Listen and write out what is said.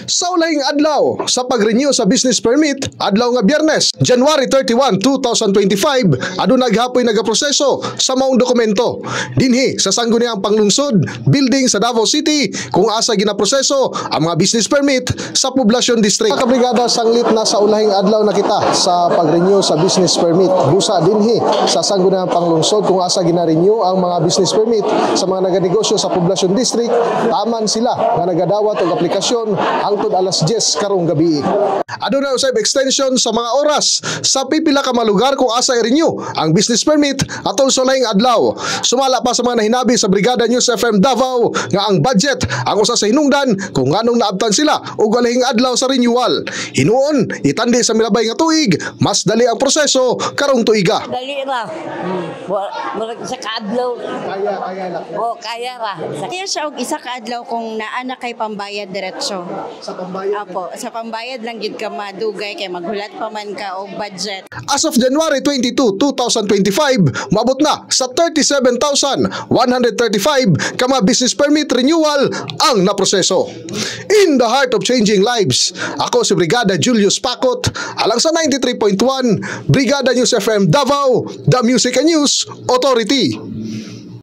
Sa ulahing adlaw sa pag-renew sa business permit, adlaw nga Biyernes, January 31, 2025, aduna gihapon nagaproseso sa maong dokumento dinhi sa sangguniang panglungsod building sa Davao City kung asa ginaproseso ang mga business permit sa Poblacion District. Mga kabrigada, sanglit na sa ulahing adlaw na kita sa pag-renew sa business permit. Busa dinhi sa sangguniang panglungsod kung asa gina-renew ang mga business permit sa mga naganegosyo sa Poblacion District. Taman sila nga nagadawat og aplikasyon hangtod alas 10 karong gabi. Aduna usab extension sa mga oras sa pipila ka mga lugar kung asa i-renew ang business permit atol sa laing adlaw. Sumala pa sa mga nahinabi sa Brigada News FM Davao nga ang budget ang usa sa hinungdan kung nganong naabtan sila og walahing adlaw sa renewal. Hinuon itandi sa milabay nga tuig, mas dali ang proseso karong tuiga. Dali ra. Murag sa kaadlaw. Kaya lang. Kaya ra. Kaya siya og isa ka adlaw kung naa na kay pambayad diretso. Sa pambayad. Apo, sa pambayad lang gid ka madugay kay maghulat pa man ka og budget. As of January 22, 2025, maabot na sa 37,135 ka mga business permit renewal ang naproseso. In the heart of changing lives, ako si Brigada Julius Pacot, alang sa 93.1 Brigada News FM Davao, the Music and News Authority.